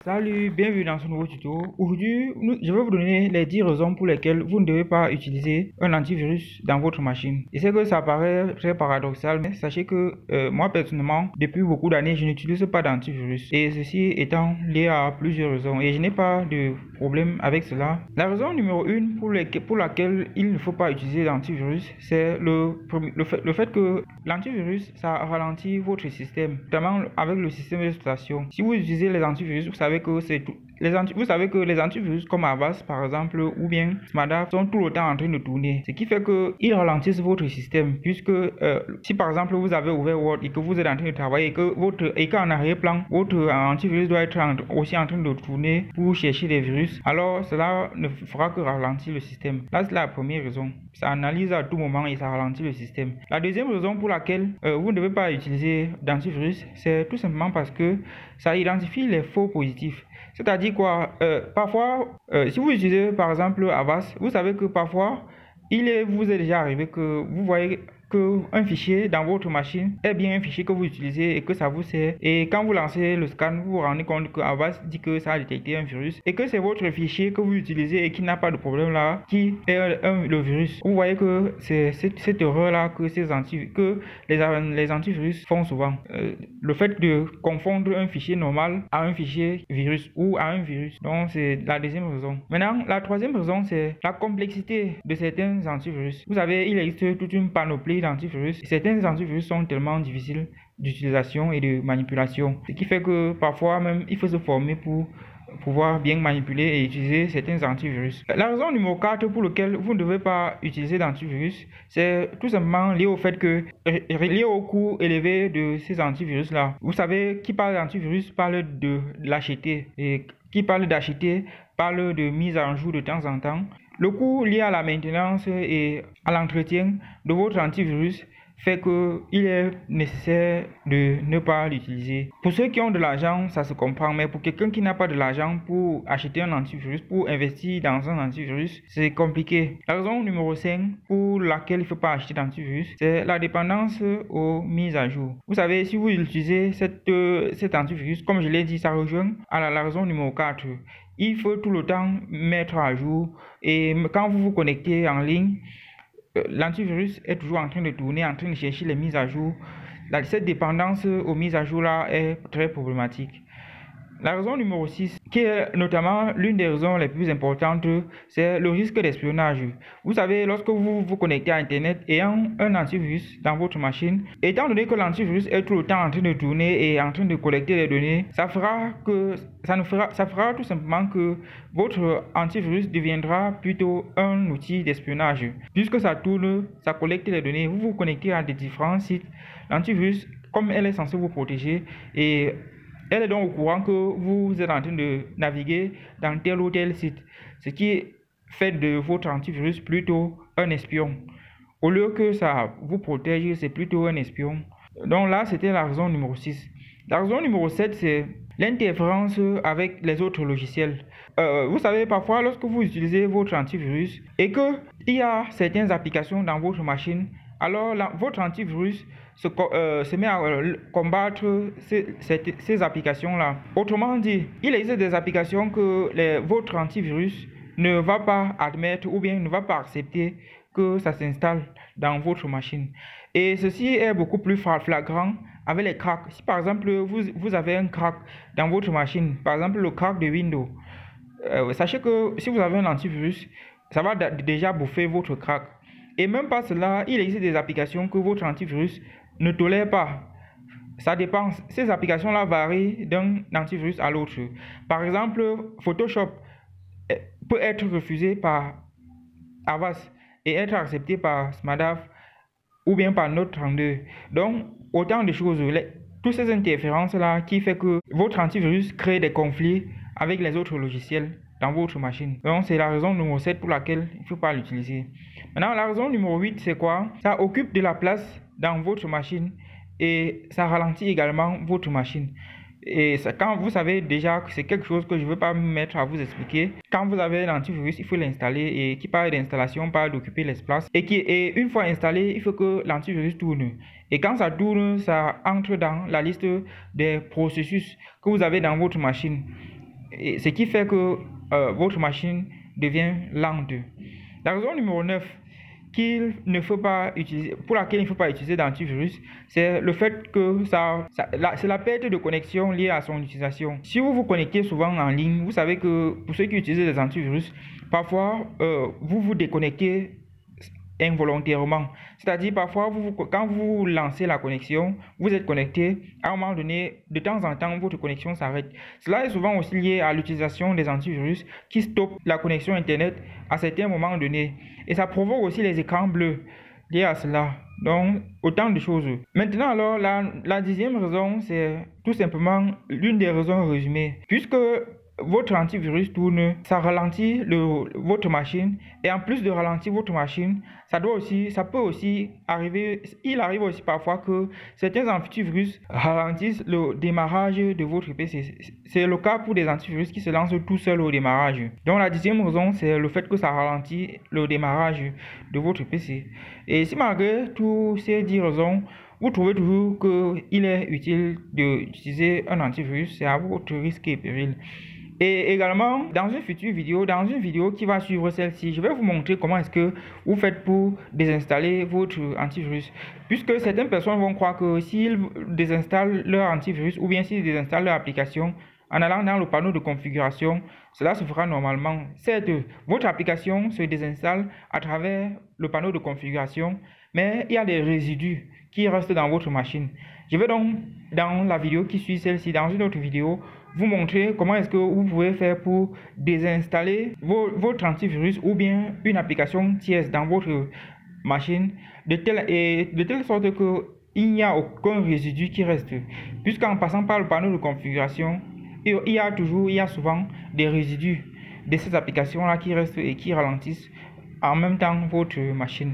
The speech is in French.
Salut, bienvenue dans ce nouveau tuto. Aujourd'hui, je vais vous donner les 10 raisons pour lesquelles vous ne devez pas utiliser un antivirus dans votre machine. Je sais que ça paraît très paradoxal, mais sachez que moi personnellement, depuis beaucoup d'années, je n'utilise pas d'antivirus. Et ceci étant lié à plusieurs raisons. Et je n'ai pas de problème avec cela. La raison numéro 1 pour laquelle il ne faut pas utiliser d'antivirus, c'est le fait que l'antivirus, ça ralentit votre système, notamment avec le système d'exploitation. Si vous utilisez les antivirus, vous savez que les antivirus comme Avast par exemple ou bien Smartaf sont tout le temps en train de tourner, ce qui fait qu'ils ralentissent votre système, puisque si par exemple vous avez ouvert Word et que vous êtes en train de travailler et qu'en arrière-plan votre antivirus doit être aussi en train de tourner pour chercher des virus, alors cela ne fera que ralentir le système. Là, c'est la première raison. Ça analyse à tout moment et ça ralentit le système. La deuxième raison pour laquelle vous ne devez pas utiliser d'antivirus, c'est tout simplement parce que ça identifie les faux positifs. C'est-à-dire quoi, parfois, si vous utilisez par exemple Avast, vous savez que parfois, vous est déjà arrivé que vous voyez qu'un fichier dans votre machine est bien un fichier que vous utilisez et que ça vous sert. Et quand vous lancez le scan, vous vous rendez compte que Avast dit que ça a détecté un virus et que c'est votre fichier que vous utilisez et qui n'a pas de problème là, qui est le virus. Vous voyez que c'est cette erreur là que les antivirus font souvent. Le fait de confondre un fichier normal à un fichier virus ou à un virus. Donc c'est la deuxième raison. Maintenant, la troisième raison, c'est la complexité de certains antivirus. Vous savez, il existe toute une panoplie d'antivirus. Certains antivirus sont tellement difficiles d'utilisation et de manipulation, ce qui fait que parfois même il faut se former pour pouvoir bien manipuler et utiliser certains antivirus. La raison numéro 4 pour laquelle vous ne devez pas utiliser d'antivirus, c'est tout simplement lié au fait que, lié au coût élevé de ces antivirus là. Vous savez, qui parle d'antivirus parle de l'acheter, et qui parle d'acheter parle de mise en jour de temps en temps. Le coût lié à la maintenance et à l'entretien de votre antivirus fait qu'il est nécessaire de ne pas l'utiliser. Pour ceux qui ont de l'argent, ça se comprend, mais pour quelqu'un qui n'a pas de l'argent pour acheter un antivirus, pour investir dans un antivirus, c'est compliqué. La raison numéro 5 pour laquelle il ne faut pas acheter d'antivirus, c'est la dépendance aux mises à jour. Vous savez, si vous utilisez cet antivirus, comme je l'ai dit, ça rejoint à la raison numéro 4. Il faut tout le temps mettre à jour, et quand vous vous connectez en ligne, l'antivirus est toujours en train de tourner, en train de chercher les mises à jour. Cette dépendance aux mises à jour là est très problématique. La raison numéro 6, qui est notamment l'une des raisons les plus importantes, c'est le risque d'espionnage. Vous savez, lorsque vous vous connectez à Internet ayant un antivirus dans votre machine, étant donné que l'antivirus est tout le temps en train de tourner et en train de collecter les données, ça fera tout simplement que votre antivirus deviendra plutôt un outil d'espionnage. Puisque ça tourne, ça collecte les données, vous vous connectez à des différents sites. L'antivirus, comme elle est censée vous protéger, et elle est donc au courant que vous êtes en train de naviguer dans tel ou tel site, ce qui fait de votre antivirus plutôt un espion. Au lieu que ça vous protège, c'est plutôt un espion. Donc là, c'était la raison numéro 6. La raison numéro 7, c'est l'interférence avec les autres logiciels. Vous savez, parfois, lorsque vous utilisez votre antivirus et qu'il y a certaines applications dans votre machine, alors votre antivirus se met à combattre ces applications-là. Autrement dit, il existe des applications que votre antivirus ne va pas admettre ou bien ne va pas accepter que ça s'installe dans votre machine. Et ceci est beaucoup plus flagrant avec les cracks. Si par exemple vous avez un crack dans votre machine, par exemple le crack de Windows, sachez que si vous avez un antivirus, ça va déjà bouffer votre crack. Et même pas cela, il existe des applications que votre antivirus ne tolère pas. Ça dépend. Ces applications-là varient d'un antivirus à l'autre. Par exemple, Photoshop peut être refusé par Avast et être accepté par Smartaf ou bien par Note32. Donc, autant de choses. Toutes ces interférences-là qui fait que votre antivirus crée des conflits avec les autres logiciels dans votre machine. Donc, c'est la raison numéro 7 pour laquelle il ne faut pas l'utiliser. Maintenant, la raison numéro 8, c'est quoi? Ça occupe de la place dans votre machine et ça ralentit également votre machine. Et ça, quand vous savez déjà que c'est quelque chose que je ne veux pas me mettre à vous expliquer, quand vous avez un antivirus, il faut l'installer, et qui parle d'installation, parle d'occuper l'espace. Et une fois installé, il faut que l'antivirus tourne. Et quand ça tourne, ça entre dans la liste des processus que vous avez dans votre machine. et ce qui fait que votre machine devient lente. La raison numéro 9 pour laquelle il ne faut pas utiliser d'antivirus, c'est le fait que c'est la perte de connexion liée à son utilisation. Si vous vous connectez souvent en ligne, vous savez que pour ceux qui utilisent des antivirus, parfois vous vous déconnectez involontairement. C'est-à-dire parfois quand vous lancez la connexion, vous êtes connecté, à un moment donné, de temps en temps, votre connexion s'arrête. Cela est souvent aussi lié à l'utilisation des antivirus qui stoppent la connexion Internet à certains moments donnés. Et ça provoque aussi les écrans bleus liés à cela. Donc, autant de choses. Maintenant, alors, la 10e raison, c'est tout simplement l'une des raisons résumées. Puisque votre antivirus tourne, ça ralentit votre machine, et en plus de ralentir votre machine, ça peut aussi arriver, il arrive aussi parfois que certains antivirus ralentissent le démarrage de votre PC. C'est le cas pour des antivirus qui se lancent tout seuls au démarrage. Donc la 10e raison, c'est le fait que ça ralentit le démarrage de votre PC. Et si malgré tous ces 10 raisons, vous trouvez toujours qu'il est utile d'utiliser un antivirus, c'est à votre risque et péril. Et également, dans une vidéo qui va suivre celle-ci, je vais vous montrer comment est-ce que vous faites pour désinstaller votre antivirus. Puisque certaines personnes vont croire que s'ils désinstallent leur antivirus ou bien s'ils désinstallent leur application, en allant dans le panneau de configuration, cela se fera normalement. Certes, votre application se désinstalle à travers le panneau de configuration, mais il y a des résidus qui restent dans votre machine. Je vais donc, dans la vidéo qui suit celle-ci, dans une autre vidéo, vous montrer comment est-ce que vous pouvez faire pour désinstaller votre antivirus ou bien une application tierce dans votre machine de telle sorte qu'il n'y a aucun résidu qui reste. Puisqu'en passant par le panneau de configuration, il y a souvent des résidus de ces applications-là qui restent et qui ralentissent en même temps votre machine.